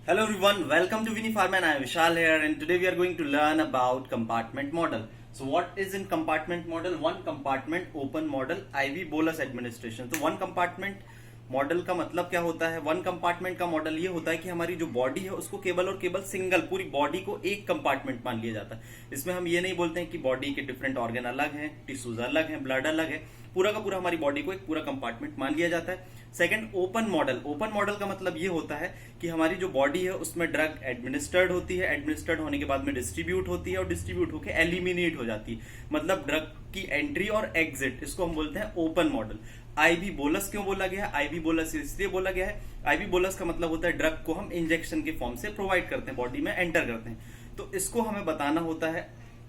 Hello everyone, welcome to Vinifarm and I am Vishal here, and today we are going to learn about compartment model. So what is in compartment model? One compartment open model IV bolus administration. तो one compartment model का मतलब क्या होता है? One compartment का model ये होता है कि हमारी जो बॉडी है उसको केवल और केवल सिंगल पूरी बॉडी को एक कंपार्टमेंट मान लिया जाता है। इसमें हम ये नहीं बोलते हैं कि बॉडी के डिफरेंट ऑर्गन अलग हैं, टिश्यूज अलग हैं, ब्लड अलग है। पूरा का पूरा हमारी बॉडी को एक पूरा कंपार्टमेंट मान लिया जाता है। Second, open model. Open model का मतलब ये होता है कि हमारी जो बॉडी है उसमें ड्रग एडमिनिस्टर्ड होती है, एडमिनिस्टर्ड होने के बाद में डिस्ट्रीब्यूट होती है और डिस्ट्रीब्यूट होकर एलिमिनेट हो जाती है। मतलब ड्रग की एंट्री और एग्जिट, इसको हम बोलते हैं ओपन मॉडल। आईवी बोलस क्यों बोला गया है? आईवी बोलस इसलिए बोला गया है, आईवी बोलस का मतलब होता है ड्रग को हम इंजेक्शन के फॉर्म से प्रोवाइड करते हैं, बॉडी में एंटर करते हैं। तो इसको हमें बताना होता है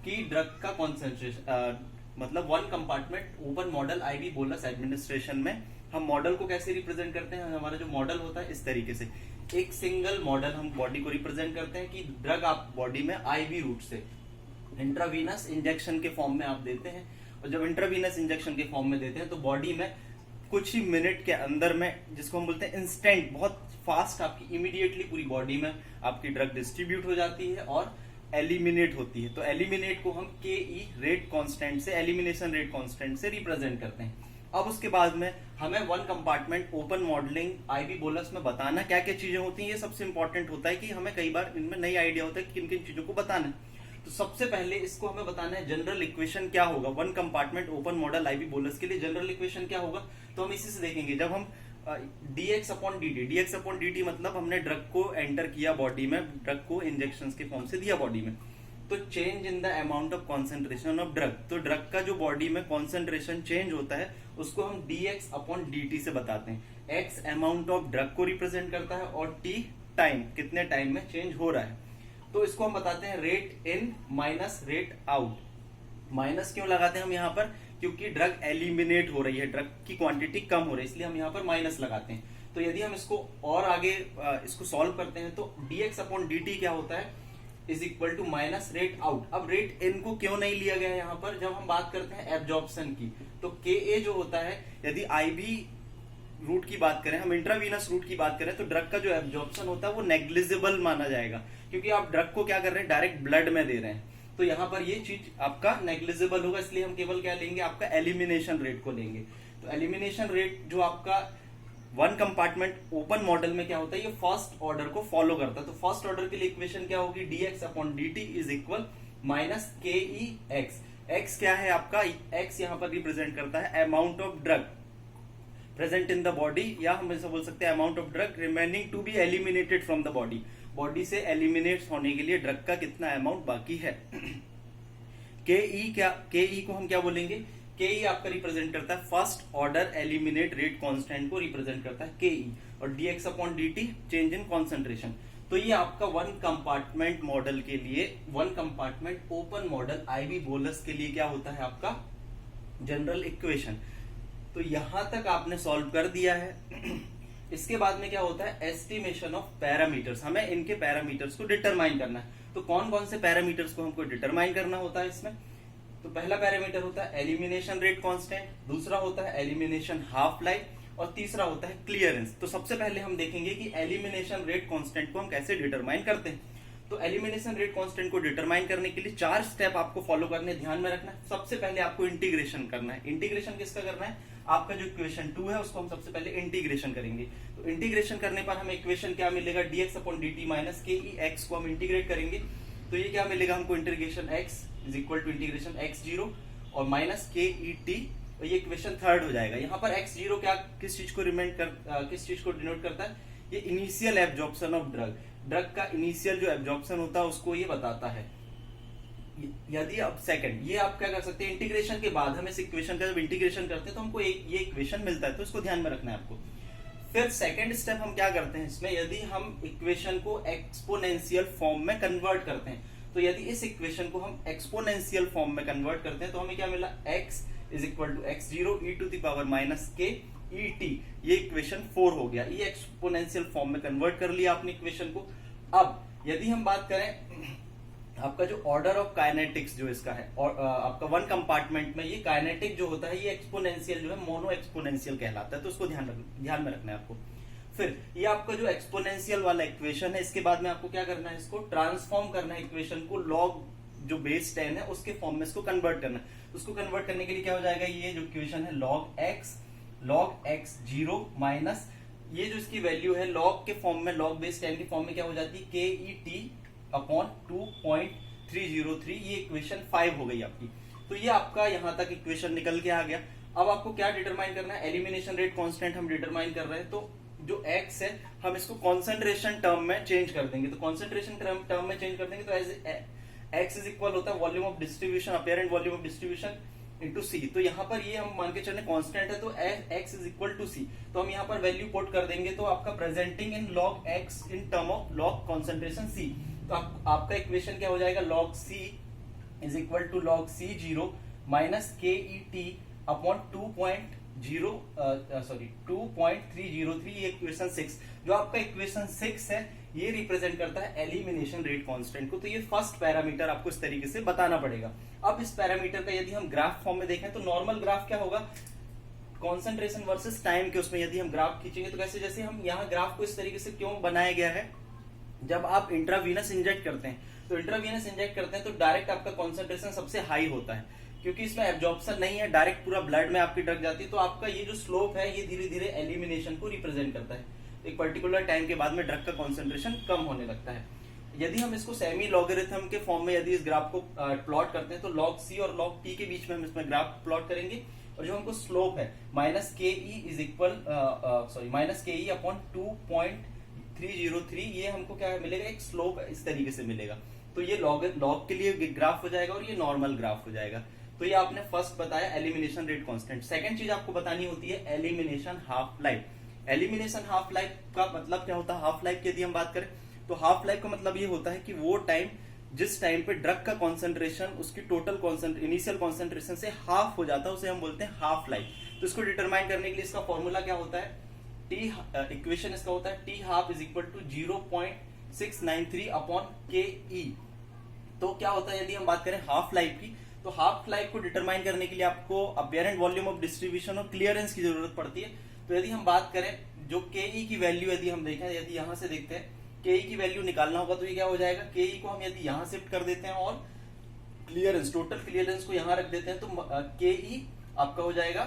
कि ड्रग का कॉन्सेंट्रेशन, मतलब one compartment open model IV bolus administration में हम मॉडल को कैसे रिप्रेजेंट करते हैं? हमारा जो मॉडल होता है इस तरीके से, एक सिंगल मॉडल हम बॉडी को रिप्रेजेंट करते हैं कि ड्रग आप बॉडी में आईवी रूट से इंट्रावीनस इंजेक्शन के फॉर्म में आप देते हैं, और जब इंट्रावीनस इंजेक्शन के फॉर्म में देते हैं तो बॉडी में कुछ ही मिनट के अंदर में, जिसको हम बोलते हैं इंस्टेंट, बहुत फास्ट आपकी इमीडिएटली पूरी बॉडी में आपकी ड्रग डिस्ट्रीब्यूट हो जाती है और एलिमिनेट होती है। तो एलिमिनेट को हम के ई रेट कांस्टेंट से, एलिमिनेशन रेट कांस्टेंट से रिप्रेजेंट करते हैं। अब उसके बाद में हमें one compartment open modelling IV bolus में बताना क्या क्या चीजें होती हैं, ये सबसे इंपॉर्टेंट होता है कि हमें कई बार इनमें नई आइडिया होता है कि किन किन चीजों को बताना है। तो सबसे पहले इसको हमें बताना है जनरल इक्वेशन क्या होगा one compartment open model IV bolus के लिए। जनरल इक्वेशन क्या होगा तो हम इसी से देखेंगे। जब हम dx अपॉन dt मतलब हमने ड्रग को एंटर किया बॉडी में, ड्रग को इंजेक्शन के फॉर्म से दिया बॉडी में, तो change in the amount of concentration of drug, तो ड्रग का जो बॉडी में कॉन्सेंट्रेशन चेंज होता है उसको हम dx अपॉन dt से बताते हैं। x अमाउंट ऑफ ड्रग को रिप्रेजेंट करता है और t टाइम, कितने टाइम में चेंज हो रहा है। तो इसको हम बताते हैं rate in minus rate out. Minus क्यों लगाते हैं हम यहाँ पर? क्योंकि ड्रग एलिमिनेट हो रही है, ड्रग की क्वांटिटी कम हो रही है, इसलिए हम यहाँ पर माइनस लगाते हैं। तो यदि हम इसको और आगे इसको सॉल्व करते हैं तो dx अपॉन dt क्या होता है is equal to minus rate out. अब रेट इन को क्यों नहीं लिया गया है यहाँ पर? जब हम बात करते हैं एब्जॉर्प्शन की तो Ka जो होता है, यदि IV रूट की बात करें, हम इंट्रावीनस रूट की बात करें, तो ड्रग का जो एब्जॉर्प्शन होता है वो नेग्लिजिबल माना जाएगा, क्योंकि आप ड्रग को क्या कर रहे हैं, डायरेक्ट ब्लड में दे रहे हैं। तो यहाँ पर ये चीज आपका नेग्लिजिबल होगा, इसलिए हम केवल क्या लेंगे, आपका एलिमिनेशन रेट को लेंगे। तो एलिमिनेशन रेट जो आपका वन कंपार्टमेंट ओपन मॉडल में क्या होता है, ये फर्स्ट ऑर्डर को फॉलो करता है। तो फर्स्ट ऑर्डर के लिए इक्वेशन क्या होगी, dx upon dt is equal minus K E x. X क्या है आपका? एक्स यहाँ पर रिप्रेजेंट करता है amount of drug present in the body, या हम ऐसा बोल सकते हैं amount of drug remaining to be eliminated from the body. Body से एलिमिनेट होने के लिए ड्रग का कितना अमाउंट बाकी है। के ई क्या, के ई को हम क्या बोलेंगे? के ई आपका रिप्रेजेंट करता है first order eliminate rate constant को रिप्रेजेंट करता है के ई, और dx upon dt change in concentration. तो ये आपका वन कंपार्टमेंट मॉडल के लिए, one compartment open model IV bolus के लिए क्या होता है आपका जनरल इक्वेशन। तो यहां तक आपने सॉल्व कर दिया है। इसके बाद में क्या होता है, एस्टिमेशन ऑफ पैरामीटर्स। हमें इनके पैरामीटर्स को डिटरमाइन करना है। तो कौन कौन से पैरामीटर्स को हमको डिटरमाइन करना होता है इसमें? तो पहला पैरामीटर होता है एलिमिनेशन रेट कांस्टेंट, दूसरा होता है एलिमिनेशन हाफ लाइफ, और तीसरा होता है क्लियरेंस। तो सबसे पहले हम देखेंगे कि एलिमिनेशन रेट कांस्टेंट को हम कैसे डिटरमाइन करते हैं। तो एलिमिनेशन रेट कांस्टेंट को डिटरमाइन करने के लिए 4 स्टेप आपको फॉलो करने, ध्यान में रखना है। सबसे पहले आपको इंटीग्रेशन करना है। इंटीग्रेशन किसका करना है? आपका जो इक्वेशन 2 है उसको हम सबसे पहले इंटीग्रेशन करेंगे। तो इंटीग्रेशन करने पर हमें इक्वेशन क्या मिलेगा, dx upon dt minus K ई एक्स को हम इंटीग्रेट करेंगे। तो ये क्या मिलेगा हमको, integration x is equal to integration x0 और माइनस के ई टी, ये इक्वेशन थर्ड हो जाएगा। यहाँ पर x0 क्या, किस चीज को किस चीज को डिनोट करता है? ये initial absorption of drug, drug का इनिशियल जो एब्जॉर्प्शन होता है उसको ये बताता है। यदि अब सेकंड, ये आप क्या कर सकते हैं, इंटीग्रेशन के बाद हम इस इक्वेशन का जब इंटीग्रेशन करते हैं तो हमको ये इक्वेशन मिलता है, तो इसको ध्यान में रखना है आपको। फिर सेकंड स्टेप हम क्या करते हैं इसमें, यदि हम इक्वेशन को एक्सपोनेंशियल फॉर्म में कन्वर्ट करते हैं, तो यदि इस इक्वेशन को हम एक्सपोनेंशियल फॉर्म में कन्वर्ट करते हैं तो हमें क्या मिला, x is equal to x0 e to the power minus K E T, ये इक्वेशन 4 हो गया। ये एक्सपोनेंशियल फॉर्म में कन्वर्ट कर लिया आपने इक्वेशन को। अब यदि हम बात करें आपका जो ऑर्डर ऑफ काइनेटिक्स जो इसका है, और आपका वन कंपार्टमेंट में ये काइनेटिक जो होता है ये एक्सपोनेंशियल जो है मोनो एक्सपोनेंशियल कहलाता है, तो उसको ध्यान में रखना है आपको। फिर ये आपका जो एक्सपोनेंशियल वाला इक्वेशन है, इसके बाद में आपको क्या करना है, इसको ट्रांसफॉर्म करना है इक्वेशन को, लॉग जो बेस 10 है उसके फॉर्म में इसको कन्वर्ट करना है। उसको कन्वर्ट करने के लिए क्या हो जाएगा, ये जो इक्वेशन है log x 0 माइनस ये जो इसकी वैल्यू है लॉग के फॉर्म में, लॉग बेस 10 के फॉर्म में क्या हो जाती है, के ई टी अपॉन 2.303, ये इक्वेशन 5 हो गई आपकी। तो ये आपका यहां तक इक्वेशन निकल के आ गया। अब आपको क्या डिटरमाइन करना है, एलिमिनेशन रेट कांस्टेंट हम डिटरमाइन कर रहे हैं। तो जो x है हम इसको कॉन्सेंट्रेशन टर्म में चेंज कर देंगे, तो कॉन्सेंट्रेशन टर्म में चेंज कर देंगे तो एज x इज इक्वल होता है volume of distribution, apparent volume of distribution into C. तो यहाँ पर ये हम मान के चलने कांस्टेंट है, तो x इज इक्वल टू सी, तो हम यहाँ पर वैल्यू पुट कर देंगे। तो आपका presenting in log x in term of log concentration c, तो आपका इक्वेशन क्या हो जाएगा, log c is equal to log c 0 minus K E T upon 2.303, ये इक्वेशन 6। जो आपका इक्वेशन 6 है ये रिप्रेजेंट करता है एलिमिनेशन रेट कांस्टेंट को। तो ये फर्स्ट पैरामीटर आपको इस तरीके से बताना पड़ेगा। अब इस पैरामीटर का यदि हम ग्राफ फॉर्म में देखें तो नॉर्मल ग्राफ क्या होगा, कॉन्सेंट्रेशन वर्सेस टाइम के उसमें यदि हम ग्राफ खींचेंगे तो कैसे, जैसे हम यहाँ ग्राफ को इस तरीके से क्यों बनाया गया है, जब आप इंट्रावीनस इंजेक्ट करते हैं तो इंट्रावीनस इंजेक्ट करते हैं तो डायरेक्ट आपका कॉन्सेंट्रेशन सबसे हाई होता है, क्योंकि इसमें एब्जॉर्प्शन नहीं है, डायरेक्ट पूरा ब्लड में आपकी ड्रग जाती है। तो आपका ये जो स्लोप है ये धीरे धीरे एलिमिनेशन को रिप्रेजेंट करता है। एक पर्टिकुलर टाइम के बाद में ड्रग का कॉन्सेंट्रेशन कम होने लगता है। यदि हम इसको सेमी लॉगरिथम के फॉर्म में यदि इस ग्राफ को प्लॉट करते हैं तो log c और log t के बीच में हम इसमें ग्राफ प्लॉट करेंगे, और जो हमको स्लोप है minus K E is equal minus K E upon 2.303, ये हमको क्या मिलेगा, एक स्लोप इस तरीके से मिलेगा। तो ये लॉग के लिए ग्राफ हो जाएगा और ये नॉर्मल ग्राफ हो जाएगा। तो ये आपने फर्स्ट बताया एलिमिनेशन रेट कांस्टेंट। सेकंड चीज आपको बतानी होती है elimination half life. Elimination half life का मतलब क्या होता है, हाफ लाइफ की यदि हम बात करें तो हाफ लाइफ का मतलब ये होता है कि वो टाइम जिस टाइम पे ड्रग का कॉन्सेंट्रेशन उसकी टोटल इनिशियल कॉन्सेंट्रेशन से हाफ हो जाता है उसे हम बोलते हैं हाफ लाइफ। तो इसको डिटरमाइन करने के लिए इसका फॉर्मूला क्या होता है, टी इक्वेशन इसका होता है T half is equal to 0.693 upon K E. तो क्या होता है यदि हम बात करें हाफ लाइफ की, तो हाफ लाइफ को डिटरमाइन करने के लिए आपको अपीरेंट वॉल्यूम ऑफ डिस्ट्रीब्यूशन और क्लियरेंस की जरूरत पड़ती है। तो यदि हम बात करें जो के ई की वैल्यू यदि हम देखें, यदि यहां से देखते हैं के ई की वैल्यू निकालना होगा तो ये क्या हो जाएगा, के ई को हम यदि यहां शिफ्ट कर देते हैं और क्लियरेंस टोटल क्लियरेंस को यहां रख देते हैं तो के ई आपका हो जाएगा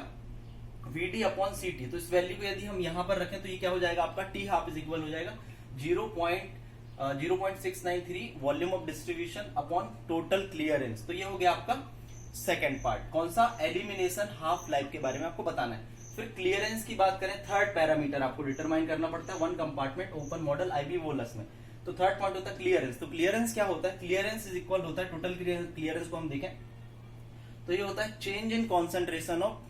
वीडी अपॉन सी टी। तो इस वैल्यू को यदि हम यहां पर रखें तो ये क्या हो जाएगा, आपका टी हाफ इज इक्वल हो जाएगा 0.693 volume of distribution upon total clearance. तो ये हो गया आपका सेकेंड पार्ट, कौन सा, एलिमिनेशन हाफ लाइफ के बारे में आपको बताना है। फिर क्लियरेंस की बात करें, थर्ड पैरामीटर आपको डिटरमाइन करना पड़ता है one compartment open model IB bolus में। तो थर्ड पॉइंट होता है क्लियरेंस। तो क्लियरेंस क्या होता है, क्लियरेंस इज इक्वल होता है टोटल क्लियरेंस को हम देखें तो ये होता है change in concentration of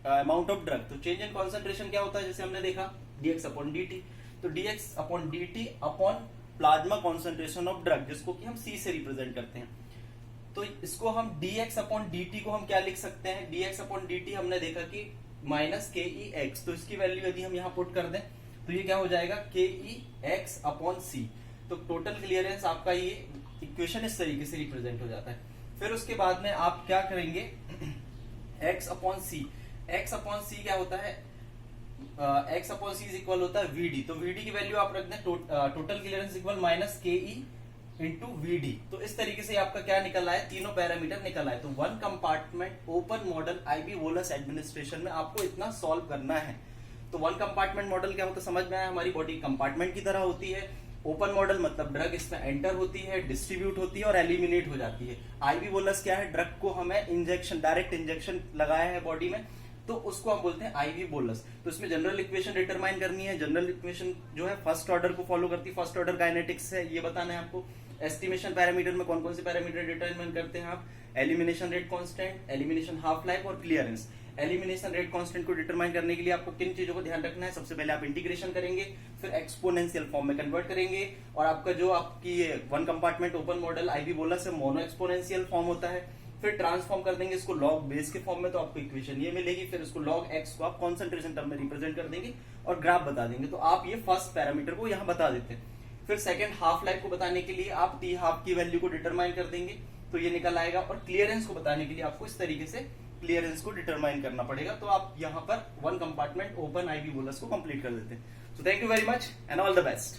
amount of drug. तो चेंज इन कॉन्सेंट्रेशन क्या होता है, जैसे हमने देखा dx अपॉन dt, तो dx upon dt upon plasma concentration of drug, जिसको कि हम c से रिप्रेजेंट करते हैं। तो इसको हम dx अपॉन dt को हम क्या लिख सकते हैं, dx अपॉन dt हमने देखा कि माइनस के ई एक्स, तो इसकी वैल्यू यदि हम यहाँ पुट कर दें तो ये क्या हो जाएगा, के ई एक्स अपॉन सी। तो टोटल क्लियरेंस आपका ये इक्वेशन इस तरीके से रिप्रेजेंट हो जाता है। फिर उसके बाद में आप क्या करेंगे, x upon C, x upon C क्या होता है, x upon C is equal होता है vd। तो vd की वैल्यू आप रख दें total clearance equal minus K E into VD. तो इस तरीके से आपका क्या निकल आया, तीनों पैरामीटर निकल आए। तो one compartment open model IB bolus administration में आपको इतना सॉल्व करना है। तो वन कंपार्टमेंट मॉडल क्या होता है समझ में आया, हमारी बॉडी कंपार्टमेंट की तरह होती है। ओपन मॉडल मतलब ड्रग इसमें एंटर होती है, डिस्ट्रीब्यूट होती है और एलिमिनेट हो जाती है। आईबी बोलस क्या है, ड्रग को हमें इंजेक्शन, डायरेक्ट इंजेक्शन लगाया है बॉडी में, तो उसको हम बोलते हैं आईवी बोलस। तो इसमें जनरल इक्वेशन डिटरमाइन करनी है। जनरल इक्वेशन जो है फर्स्ट ऑर्डर को फॉलो करती है, फर्स्ट ऑर्डर काइनेटिक्स है, ये बताना है आपको। एस्टिमेशन पैरामीटर में कौन कौन से पैरामीटर डिटरमाइन करते हैं आप, elimination rate constant, elimination half life और क्लियरेंस। एलिमिनेशन रेट कांस्टेंट को डिटरमाइन करने के लिए आपको किन चीजों को ध्यान रखना है, सबसे पहले आप इंटीग्रेशन करेंगे, फिर एक्सपोनेंशियल फॉर्म में कन्वर्ट करेंगे, और आपका जो आपकी one compartment open model IV bolus है मोनो एक्सपोनेंशियल फॉर्म होता है। फिर ट्रांसफॉर्म कर देंगे इसको लॉग बेस के फॉर्म में, तो आपको इक्वेशन ये मिलेगी। फिर इसको लॉग एक्स को आप कॉन्सेंट्रेशन टर्म में रिप्रेजेंट कर देंगे और ग्राफ बता देंगे। तो आप ये फर्स्ट पैरामीटर को यहाँ बता देते हैं। फिर सेकंड हाफ लाइफ को बताने के लिए आप टी हाफ की वैल्यू को डिटरमाइन कर देंगे, तो ये निकल आएगा। और क्लियरेंस को बताने के लिए आपको इस तरीके से क्लियरेंस को डिटरमाइन करना पड़ेगा। तो आप यहाँ पर one compartment open IV bolus को कंप्लीट कर देते हैं। So thank you very much and all the best.